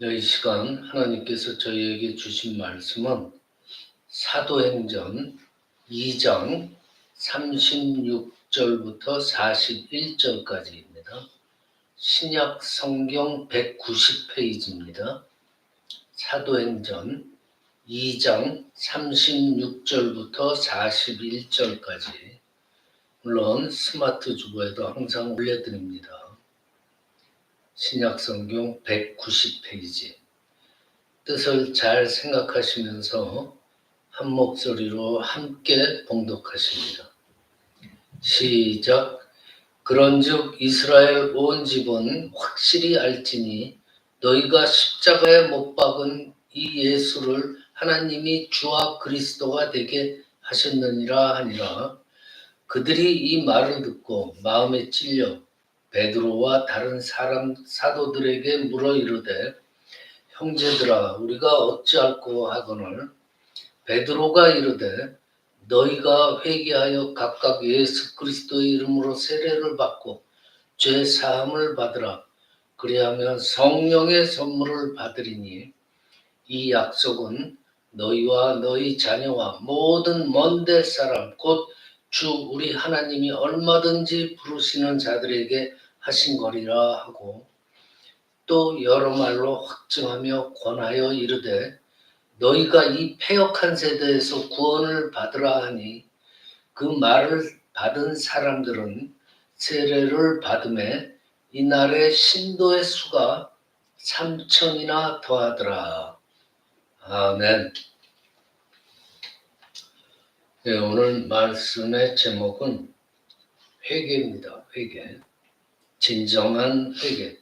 이 시간 하나님께서 저희에게 주신 말씀은 사도행전 2장 36절부터 41절까지입니다. 신약 성경 190페이지입니다. 사도행전 2장 36절부터 41절까지 물론 스마트 주보에도 항상 올려드립니다. 신약 성경 190페이지 뜻을 잘 생각하시면서 한 목소리로 함께 봉독하십니다. 시작. 그런즉 이스라엘 온 집은 확실히 알지니 너희가 십자가에 못 박은 이 예수를 하나님이 주와 그리스도가 되게 하셨느니라 하니라. 그들이 이 말을 듣고 마음에 찔려 베드로와 다른 사도들에게 물어 이르되 형제들아 우리가 어찌할꼬 하거늘 베드로가 이르되 너희가 회개하여 각각 예수 그리스도의 이름으로 세례를 받고 죄 사함을 받으라. 그리하면 성령의 선물을 받으리니 이 약속은 너희와 너희 자녀와 모든 먼데 사람 곧 주 우리 하나님이 얼마든지 부르시는 자들에게 하신 거리라 하고 또 여러 말로 확증하며 권하여 이르되 너희가 이 패역한 세대에서 구원을 받으라 하니 그 말을 받은 사람들은 세례를 받음에 이날의 신도의 수가 3,000이나 더하더라. 아멘. 네, 오늘 말씀의 제목은 회개입니다. 회개. 진정한 회개.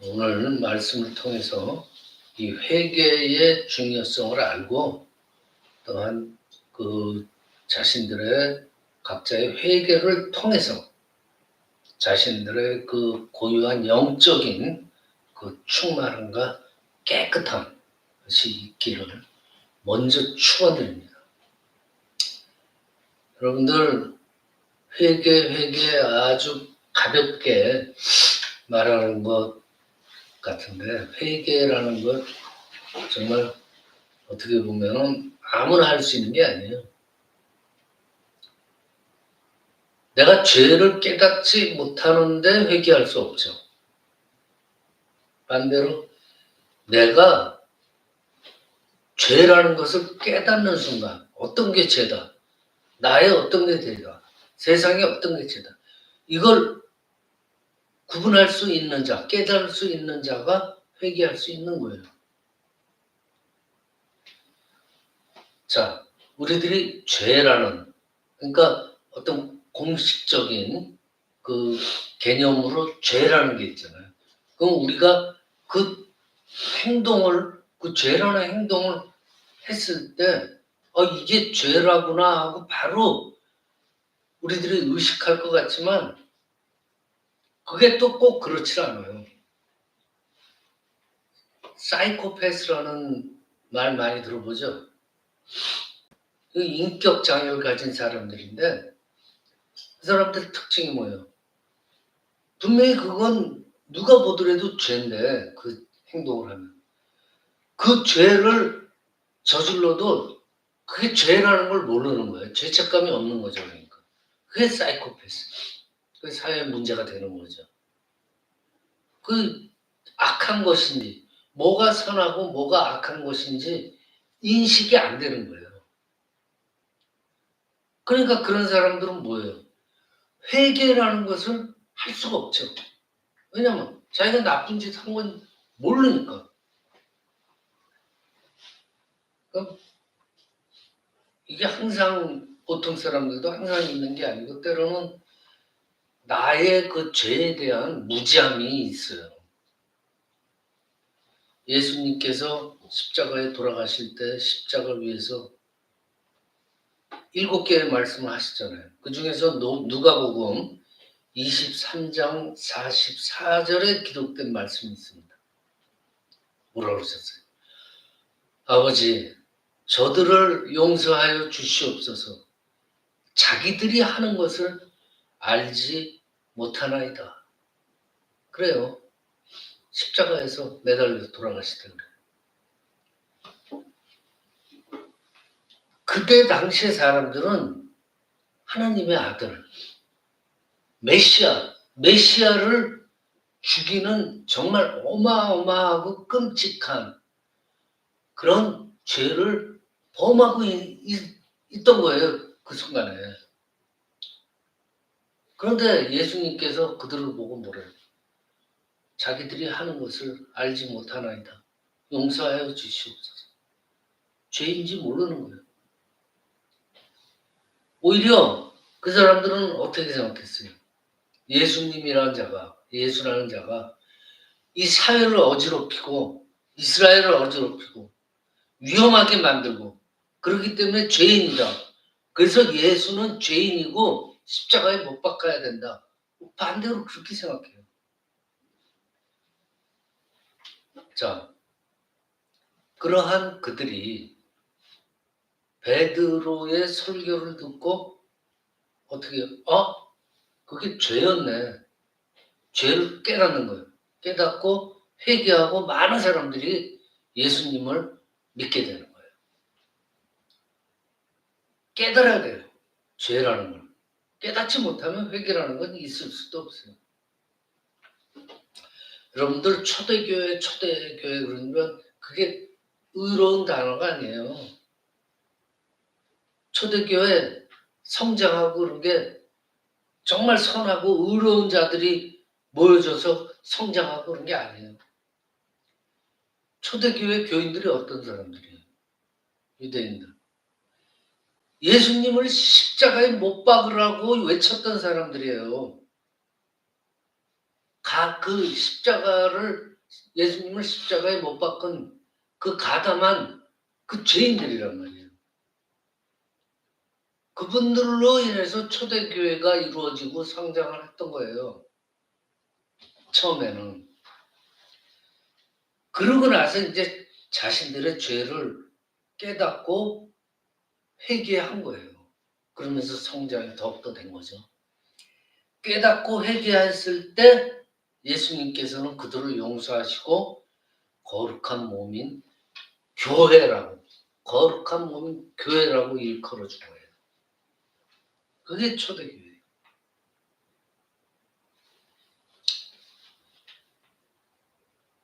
오늘 말씀을 통해서 이 회개의 중요성을 알고 또한 그 자신들의 각자의 회개를 통해서 자신들의 그 고유한 영적인 그 충만함과 깨끗함 것이 있기를 먼저 축원드립니다. 여러분들 회개 아주 가볍게 말하는 것 같은데 회개라는 것 정말 어떻게 보면 아무나 할 수 있는 게 아니에요. 내가 죄를 깨닫지 못하는데 회개할 수 없죠. 반대로 내가 죄라는 것을 깨닫는 순간 어떤 게 죄다. 나의 어떤 게 죄다. 세상에 어떤 게 죄다. 이걸 구분할 수 있는 자, 깨달을 수 있는 자가 회개할 수 있는 거예요. 자, 우리들이 죄라는 그러니까 어떤 공식적인 그 개념으로 죄라는 게 있잖아요. 그럼 우리가 그 행동을 그 죄라는 행동을 했을 때 이게 죄라구나 하고 바로 우리들이 의식할 것 같지만 그게 또 꼭 그렇지 않아요. 사이코패스라는 말 많이 들어보죠? 그 인격 장애를 가진 사람들인데 그 사람들 특징이 뭐예요? 분명히 그건 누가 보더라도 죄인데 그 행동을 하면 그 죄를 저질러도 그게 죄라는 걸 모르는 거예요. 죄책감이 없는 거죠. 그러니까 그게 사이코패스. 그게 사회 문제가 되는 거죠. 그 악한 것인지 뭐가 선하고 뭐가 악한 것인지 인식이 안 되는 거예요. 그러니까 그런 사람들은 뭐예요? 회개라는 것을 할 수가 없죠. 왜냐면 자기가 나쁜 짓 한 건 모르니까. 그러니까 이게 항상 보통 사람들도 항상 있는 게 아니고 때로는 나의 그 죄에 대한 무지함이 있어요. 예수님께서 십자가에 돌아가실 때 십자가를 위해서 7개의 말씀을 하시잖아요. 그 중에서 누가복음 23장 44절에 기록된 말씀이 있습니다. 뭐라고 그러셨어요? 아버지, 저들을 용서하여 주시옵소서. 자기들이 하는 것을 알지 못하나이다. 그래요. 십자가에서 매달려 돌아가시다 그래요. 그때 당시의 사람들은 하나님의 아들, 메시아를 죽이는 정말 어마어마하고 끔찍한 그런 죄를 범하고 있던 거예요. 그 순간에. 그런데 예수님께서 그들을 보고 뭐래요? 자기들이 하는 것을 알지 못하나이다. 용서하여 주시옵소서. 죄인지 모르는 거예요. 오히려 그 사람들은 어떻게 생각했어요? 예수라는 자가 이 사회를 어지럽히고 이스라엘을 어지럽히고 위험하게 만들고 그렇기 때문에 죄인이다. 그래서 예수는 죄인이고 십자가에 못 박아야 된다. 반대로 그렇게 생각해요. 자, 그러한 그들이 베드로의 설교를 듣고 어떻게 그게 죄였네. 죄를 깨닫는 거예요. 깨닫고 회개하고 많은 사람들이 예수님을 믿게 되는 거예요. 깨달아야 돼요. 죄라는 걸. 깨닫지 못하면 회개라는 건 있을 수도 없어요. 여러분들 초대교회 그러면 그게 의로운 단어가 아니에요. 초대교회 성장하고 그런 게 정말 선하고 의로운 자들이 모여져서 성장하고 그런 게 아니에요. 초대교회 교인들이 어떤 사람들이에요? 유대인들. 예수님을 십자가에 못 박으라고 외쳤던 사람들이에요. 그 예수님을 십자가에 못 박은 그 가담한 그 죄인들이란 말이에요. 그분들로 인해서 초대교회가 이루어지고 성장을 했던 거예요. 처음에는. 그러고 나서 이제 자신들의 죄를 깨닫고 회개한 거예요. 그러면서 성장이 더욱더 된 거죠. 깨닫고 회개했을 때 예수님께서는 그들을 용서하시고 거룩한 몸인 교회라고 일컬어 준 거예요. 그게 초대교회예요.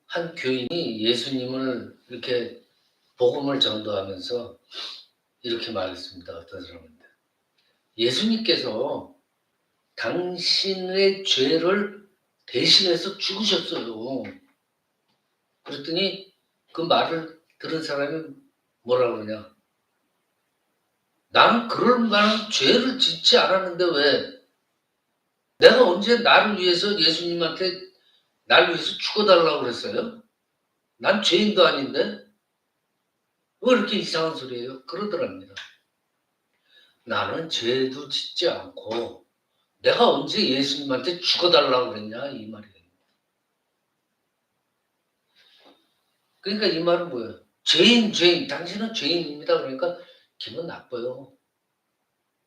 한 교인이 예수님을 이렇게 복음을 전도하면서 이렇게 말했습니다. 어떤 사람인데 예수님께서 당신의 죄를 대신해서 죽으셨어요. 그랬더니 그 말을 들은 사람이 뭐라 그러냐? 나는 그럴 만한 죄를 짓지 않았는데 왜? 내가 언제 나를 위해서 예수님한테 나를 위해서 죽어달라고 그랬어요? 난 죄인도 아닌데? 왜 이렇게 이상한 소리예요? 그러더랍니다. 나는 죄도 짓지 않고 내가 언제 예수님한테 죽어달라고 그랬냐 이 말이에요. 그러니까 이 말은 뭐예요? 죄인 당신은 죄인입니다. 그러니까 기분 나빠요.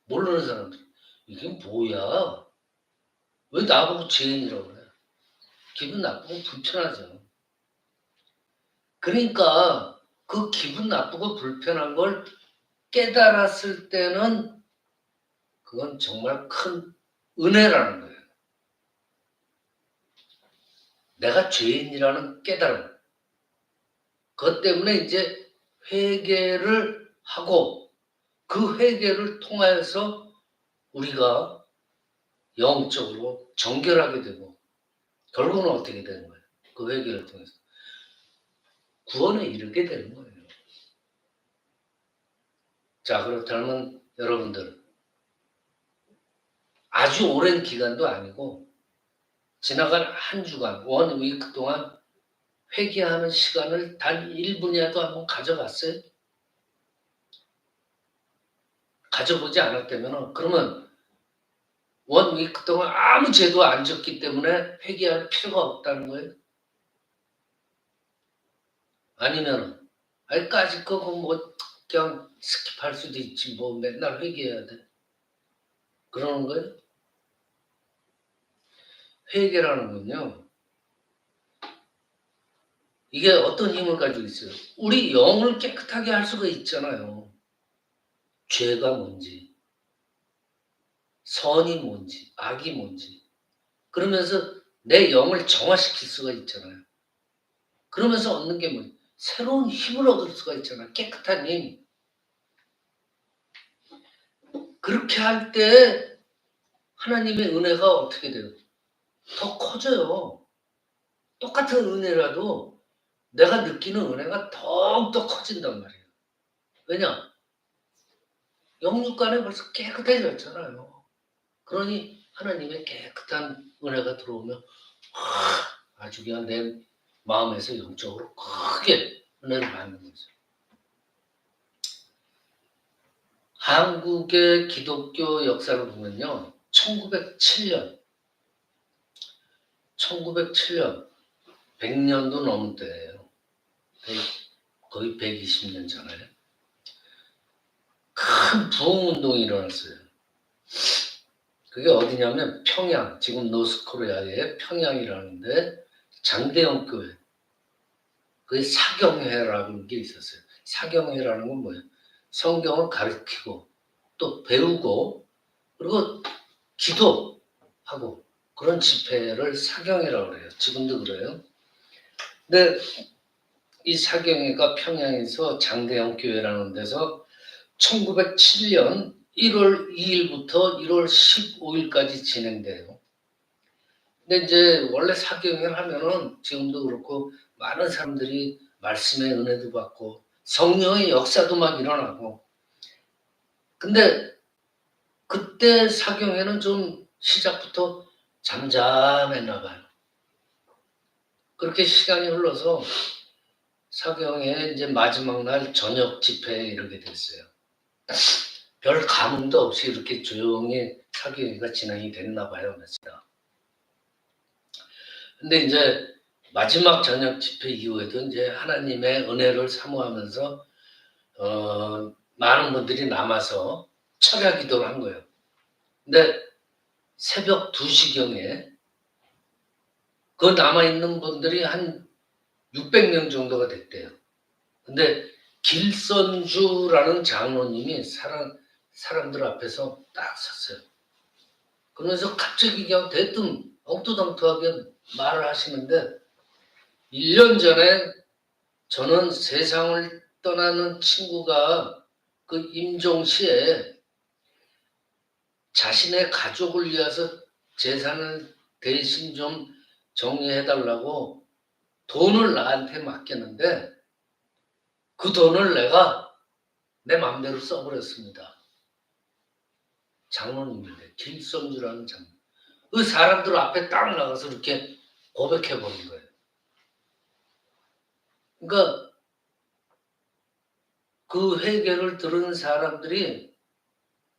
모르는 사람들 이게 뭐야? 왜 나보고 죄인이라고 그래? 기분 나쁘고 불편하죠. 그러니까 그 기분 나쁘고 불편한 걸 깨달았을 때는 그건 정말 큰 은혜라는 거예요. 내가 죄인이라는 깨달음. 그것 때문에 이제 회개를 하고 그 회개를 통하여서 우리가 영적으로 정결하게 되고 결국은 어떻게 되는 거예요? 그 회개를 통해서 구원에 이르게 되는 거예요. 자, 그렇다면 여러분들 아주 오랜 기간도 아니고 지나간 한 주간, 원 위크 동안 회개하는 시간을 단 1분이라도 한번 가져봤어요? 가져보지 않았다면 그러면 원 위크 동안 아무 죄도 안 졌기 때문에 회개할 필요가 없다는 거예요? 아니면 아직까지 그거 뭐 그냥 스킵할 수도 있지 뭐 맨날 회개해야 돼? 그러는 거예요? 회개라는 건요. 이게 어떤 힘을 가지고 있어요? 우리 영을 깨끗하게 할 수가 있잖아요. 죄가 뭔지, 선이 뭔지, 악이 뭔지. 그러면서 내 영을 정화시킬 수가 있잖아요. 그러면서 얻는 게 뭐예요? 새로운 힘을 얻을 수가 있잖아요. 깨끗한 힘. 그렇게 할 때 하나님의 은혜가 어떻게 돼요? 더 커져요. 똑같은 은혜라도 내가 느끼는 은혜가 더욱더 커진단 말이에요. 왜냐? 영육간에 벌써 깨끗해졌잖아요. 그러니 하나님의 깨끗한 은혜가 들어오면 아주 그냥 내 마음에서 영적으로 크게 은혜를 받는 거죠. 한국의 기독교 역사를 보면요. 1907년 100년도 넘은 때예요. 거의 120년 전에 큰 부흥운동이 일어났어요. 그게 어디냐면 평양, 지금 노스코리아의 평양이라는데 장대영 교회, 그 사경회라는 게 있었어요. 사경회라는 건 뭐예요? 성경을 가르치고 또 배우고 그리고 기도하고 그런 집회를 사경회라고 그래요. 지금도 그래요. 근데 이 사경회가 평양에서 장대영 교회라는 데서 1907년 1월 2일부터 1월 15일까지 진행돼요. 근데 이제 원래 사경을 하면은 지금도 그렇고 많은 사람들이 말씀의 은혜도 받고 성령의 역사도 막 일어나고. 근데 그때 사경회는 좀 시작부터 잠잠했나 봐요. 그렇게 시간이 흘러서 사경회 이제 마지막 날 저녁 집회에 이르게 됐어요. 별 감흥도 없이 이렇게 조용히 사경회가 진행이 됐나 봐요. 근데 이제 마지막 저녁 집회 이후에도 이제 하나님의 은혜를 사모하면서 많은 분들이 남아서 철야 기도를 한 거예요. 근데 새벽 2시경에 그 남아있는 분들이 한 600명 정도가 됐대요. 근데 길선주라는 장로님이 사람들 앞에서 딱 섰어요. 그러면서 갑자기 그냥 대뜸 엉뚱당투하게 말을 하시는데 1년 전에 저는 세상을 떠나는 친구가 그 임종시에 자신의 가족을 위해서 재산을 대신 좀 정리해달라고 돈을 나한테 맡겼는데 그 돈을 내가 내 마음대로 써버렸습니다. 장로님인데 길선주라는 장로. 그 사람들 앞에 딱 나가서 이렇게 고백해버린 거예요. 그러니까 그 회개를 들은 사람들이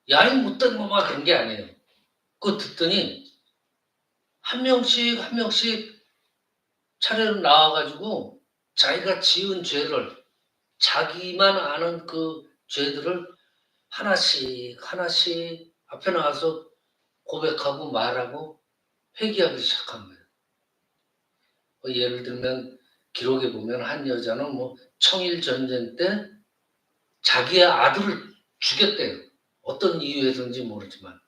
야이 못된 놈아 그런 게 아니에요. 그거 듣더니 한 명씩 차례로 나와가지고 자기가 지은 죄를 자기만 아는 그 죄들을 하나씩 앞에 나와서 고백하고 말하고 회개하기 시작한 거예요. 예를 들면 기록에 보면 한 여자는 뭐 청일 전쟁 때 자기의 아들을 죽였대요. 어떤 이유에서인지 모르지만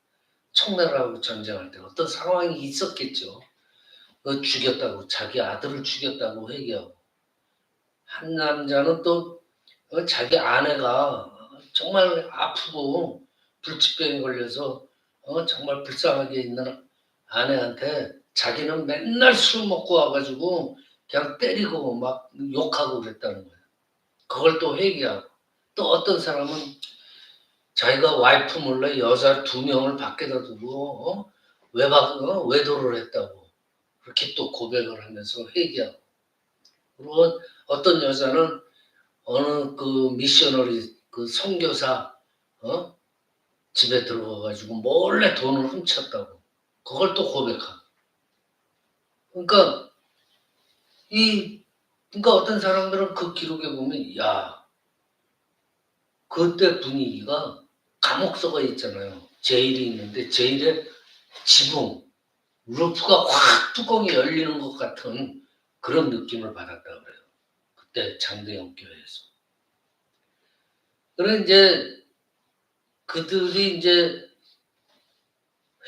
청나라하고 전쟁할 때 어떤 상황이 있었겠죠. 죽였다고 자기 아들을 죽였다고 회개하고 한 남자는 또 자기 아내가 정말 아프고 불치병에 걸려서 정말 불쌍하게 있는 아내한테 자기는 맨날 술 먹고 와가지고 그냥 때리고 막 욕하고 그랬다는 거예요. 그걸 또 회개하고 또 어떤 사람은 자기가 와이프 몰래 여자 2명을 밖에다 두고 외도를 했다고 그렇게 또 고백을 하면서 회개하고 그리고 어떤 여자는 어느 그 미셔너리 그 선교사 집에 들어가가지고 몰래 돈을 훔쳤다고 그걸 또 고백하고 그러니까 그러니까 어떤 사람들은 그 기록에 보면 야 그때 분위기가 감옥서가 있잖아요. 제일이 있는데 제일의 지붕 루프가 확 뚜껑이 열리는 것 같은 그런 느낌을 받았다 그래요. 그때 장대영 교회에서. 그래 이제 그들이 이제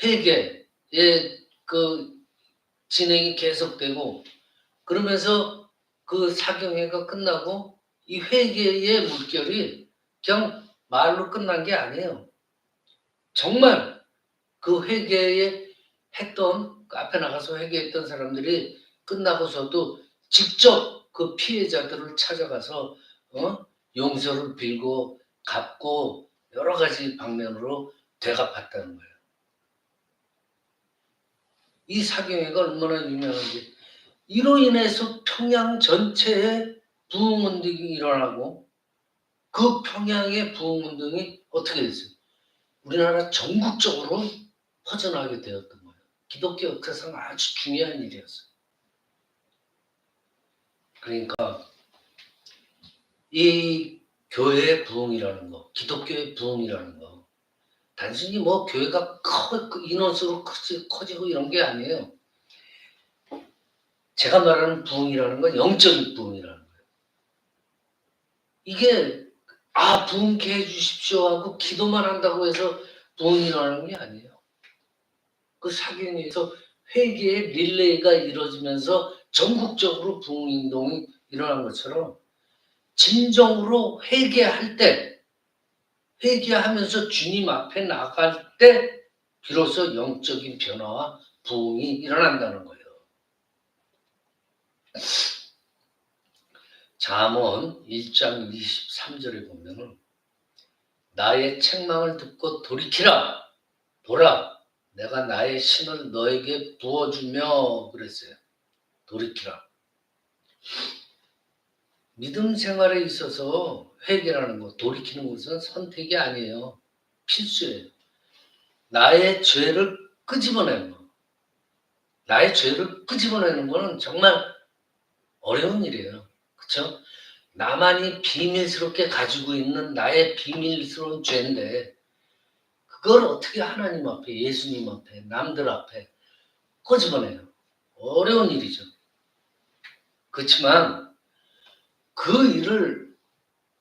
회개의 그 진행이 계속되고 그러면서 그 사경회가 끝나고 이 회개의 물결이 그냥 말로 끝난 게 아니에요. 정말 그 회개에 했던 그 앞에 나가서 회개했던 사람들이 끝나고서도 직접 그 피해자들을 찾아가서 용서를 빌고 갚고 여러 가지 방면으로 되갚았다는 거예요. 이 사경회가 얼마나 유명한지. 이로 인해서 평양 전체에 부흥운동이 일어나고 그 평양의 부흥운동이 어떻게 됐어요? 우리나라 전국적으로 퍼져나가게 되었던 거예요. 기독교 역사상 아주 중요한 일이었어요. 그러니까 이 교회의 부흥이라는 거, 기독교의 부흥이라는 거 단순히 뭐 교회가 인원수로 커지고 이런 게 아니에요. 제가 말하는 부흥이라는 건 영적인 부흥이라는 거예요. 이게 부흥케 해주십시오 하고 기도만 한다고 해서 부흥이라는 게 아니에요. 그 사경에서 회개의 릴레이가 이루어지면서 전국적으로 부흥운동이 일어난 것처럼 진정으로 회개할 때, 회개하면서 주님 앞에 나갈 때 비로소 영적인 변화와 부흥이 일어난다는 거예요. 잠언 1장 23절에 보면은 나의 책망을 듣고 돌이키라. 보라. 내가 나의 신을 너에게 부어주며 그랬어요. 돌이키라. 믿음 생활에 있어서 회개라는 것, 돌이키는 것은 선택이 아니에요. 필수예요. 나의 죄를 끄집어내는 거. 나의 죄를 끄집어내는 거는 정말 어려운 일이에요. 그렇죠? 나만이 비밀스럽게 가지고 있는 나의 비밀스러운 죄인데 그걸 어떻게 하나님 앞에, 예수님 앞에, 남들 앞에 끄집어내요. 어려운 일이죠. 그렇지만 그 일을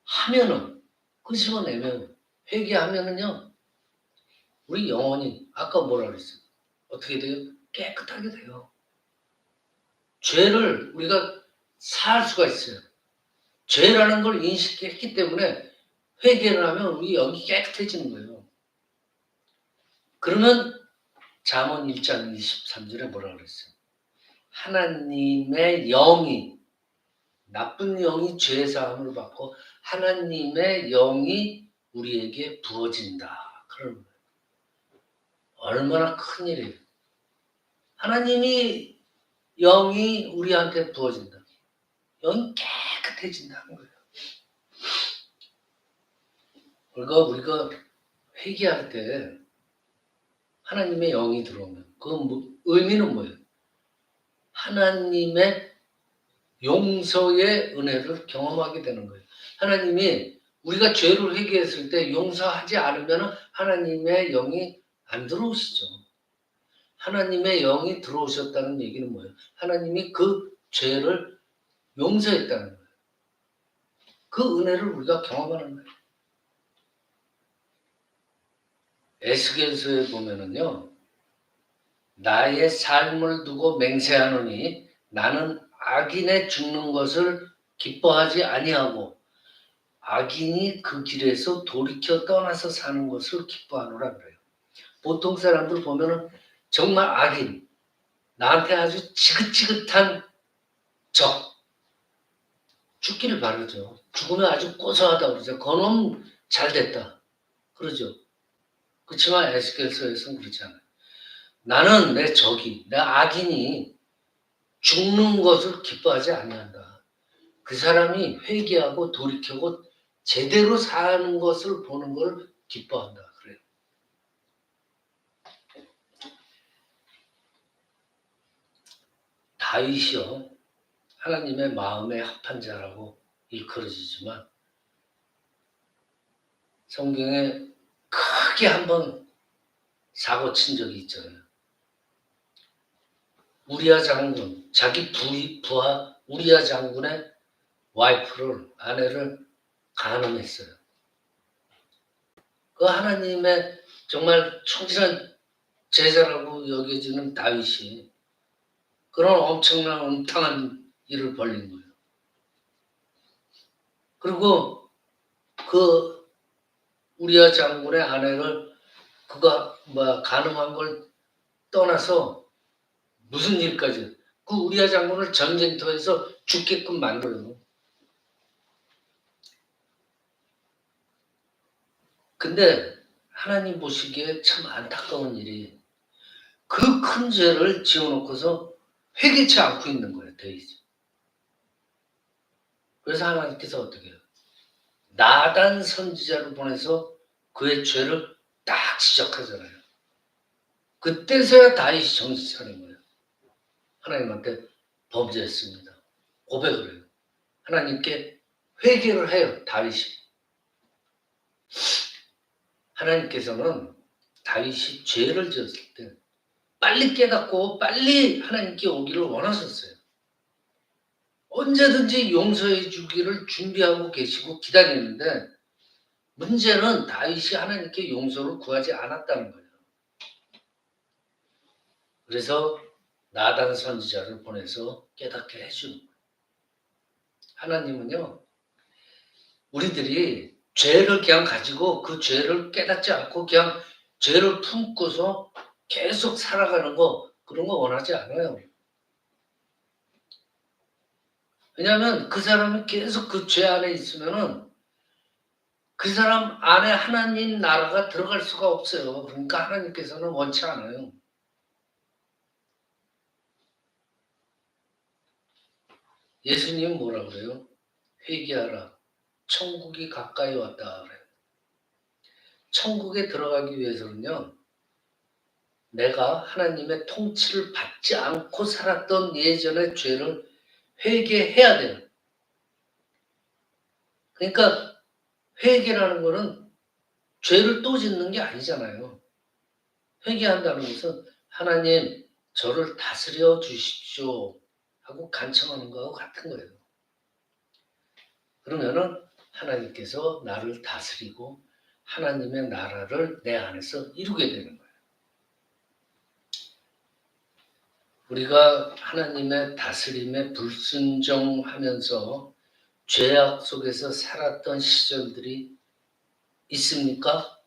하면은, 끄집어내면, 회개하면은요, 우리 영혼이 아까 뭐라 그랬어요? 어떻게 돼요? 깨끗하게 돼요. 죄를 우리가 살 수가 있어요. 죄라는 걸 인식했기 때문에 회개를 하면 우리 영이 깨끗해지는 거예요. 그러면 잠언 1장 23절에 뭐라 그랬어요? 하나님의 영이, 나쁜 영이 죄 사함을 받고 하나님의 영이 우리에게 부어진다. 그런 거예요. 얼마나 큰 일이에요. 하나님이 영이 우리한테 부어진다. 영이 깨끗해진다는 거예요. 그러니까 우리가 회개할 때 하나님의 영이 들어오면 그 의미는 뭐예요? 하나님의 용서의 은혜를 경험하게 되는 거예요. 하나님이 우리가 죄를 회개했을 때 용서하지 않으면 하나님의 영이 안 들어오시죠. 하나님의 영이 들어오셨다는 얘기는 뭐예요? 하나님이 그 죄를 용서했다는 거예요. 그 은혜를 우리가 경험하는 거예요. 에스겔서에 보면은요, 나의 삶을 두고 맹세하노니 나는 악인의 죽는 것을 기뻐하지 아니하고 악인이 그 길에서 돌이켜 떠나서 사는 것을 기뻐하노라 그래요. 보통 사람들 보면은 정말 악인, 나한테 아주 지긋지긋한 적, 죽기를 바라죠. 죽으면 아주 고소하다고 그러죠. 그놈 잘 됐다. 그러죠. 그렇지만 에스겔서에서는 그렇지 않아요. 나는 내 적이, 내 악인이 죽는 것을 기뻐하지 아니한다. 그 사람이 회개하고 돌이켜고 제대로 사는 것을 보는 걸 기뻐한다. 그래요. 다윗이요, 하나님의 마음에 합한 자라고 일컬어지지만 성경에 크게 한번 사고 친 적이 있잖아요. 우리야 장군, 자기 부하 우리야 장군의 아내를 간음했어요. 그 하나님의 정말 충실한 제자라고 여겨지는 다윗이 그런 엄청난 음탕한 일을 벌린 거예요. 그리고 그 우리아 장군의 아내를 그가 간음한 걸 떠나서 무슨 일까지 그 우리아 장군을 전쟁터에서 죽게끔 만들어요. 근데 하나님 보시기에 참 안타까운 일이 그 큰 죄를 지어놓고서 회개치 않고 있는 거예요. 데이지. 그래서 하나님께서 어떻게 해요? 나단 선지자를 보내서 그의 죄를 딱 지적하잖아요. 그때서야 다윗이 정신 차린 거예요. 하나님한테 범죄했습니다. 고백을 해요. 하나님께 회개를 해요. 다윗이. 하나님께서는 다윗이 죄를 지었을 때 빨리 깨닫고 빨리 하나님께 오기를 원하셨어요. 언제든지 용서해 주기를 준비하고 계시고 기다리는데 문제는 다윗이 하나님께 용서를 구하지 않았다는 거예요. 그래서 나단 선지자를 보내서 깨닫게 해주는 거예요. 하나님은요, 우리들이 죄를 그냥 가지고 그 죄를 깨닫지 않고 그냥 죄를 품고서 계속 살아가는 거 그런 거 원하지 않아요. 왜냐하면 그 사람이 계속 그 죄 안에 있으면은 그 사람 안에 하나님 나라가 들어갈 수가 없어요. 그러니까 하나님께서는 원치 않아요. 예수님 뭐라 그래요? 회개하라. 천국이 가까이 왔다 그래요. 천국에 들어가기 위해서는요. 내가 하나님의 통치를 받지 않고 살았던 예전의 죄를 회개해야 돼요. 그러니까 회개라는 거는 죄를 또 짓는 게 아니잖아요. 회개한다는 것은 하나님 저를 다스려 주십시오 하고 간청하는 거하고 같은 거예요. 그러면은 하나님께서 나를 다스리고 하나님의 나라를 내 안에서 이루게 되는 거예요. 우리가 하나님의 다스림에 불순종하면서 죄악 속에서 살았던 시절들이 있습니까?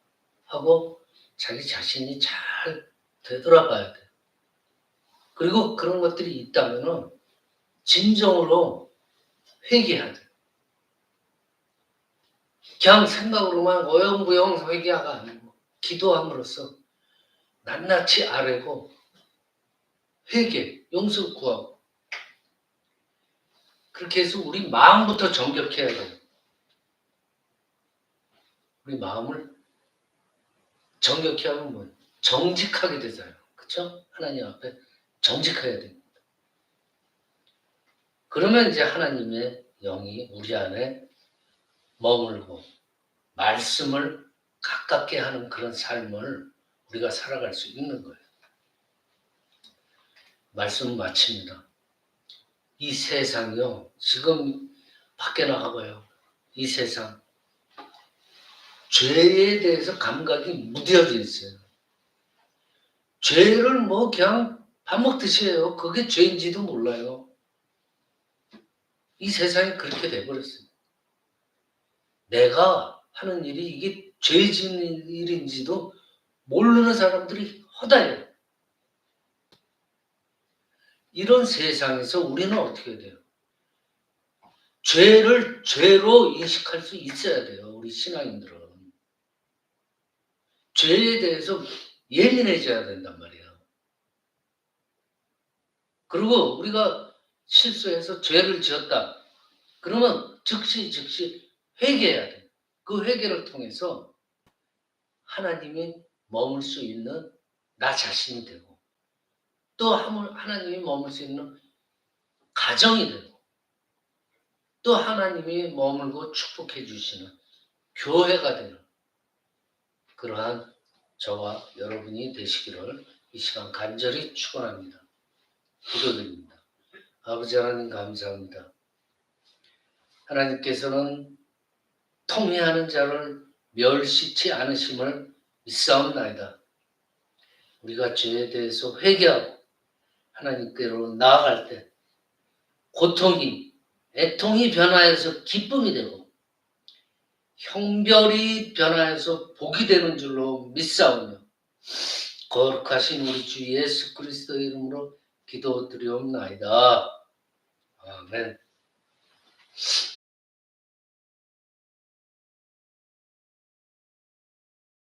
하고 자기 자신이 잘 되돌아봐야 돼요. 그리고 그런 것들이 있다면은 진정으로 회개해야 돼요. 그냥 생각으로만 어영부영 회개가 아니고 기도함으로써 낱낱이 아뢰고 회개, 용서를 구하고 그렇게 해서 우리 마음부터 정결해야 돼요. 우리 마음을 정결케 하면 뭐 정직하게 되잖아요. 그렇죠? 하나님 앞에 정직해야 됩니다. 그러면 이제 하나님의 영이 우리 안에 머물고 말씀을 가깝게 하는 그런 삶을 우리가 살아갈 수 있는 거예요. 말씀 마칩니다. 이 세상이요. 지금 밖에 나가봐요. 이 세상. 죄에 대해서 감각이 무뎌져 있어요. 죄를 뭐 그냥 밥 먹듯이 해요. 그게 죄인지도 몰라요. 이 세상이 그렇게 돼버렸어요. 내가 하는 일이 이게 죄 짓는 일인지도 모르는 사람들이 허다해요. 이런 세상에서 우리는 어떻게 돼요? 죄를 죄로 인식할 수 있어야 돼요. 우리 신앙인들은. 죄에 대해서 예민해져야 된단 말이에요. 그리고 우리가 실수해서 죄를 지었다. 그러면 즉시 회개해야 돼요. 그 회개를 통해서 하나님이 머물 수 있는 나 자신이 되고 또 하나님이 머물 수 있는 가정이 되고 또 하나님이 머물고 축복해 주시는 교회가 되는 그러한 저와 여러분이 되시기를 이 시간 간절히 축원합니다. 기도드립니다. 아버지 하나님 감사합니다. 하나님께서는 통회하는 자를 멸시치 않으심을 믿사옵나이다. 우리가 죄에 대해서 회개하고 하나님께로 나아갈 때 고통이, 애통이 변화해서 기쁨이 되고 형별이 변화해서 복이 되는 줄로 믿사오며 거룩하신 우리 주 예수 그리스도의 이름으로 기도드리옵나이다. 아멘.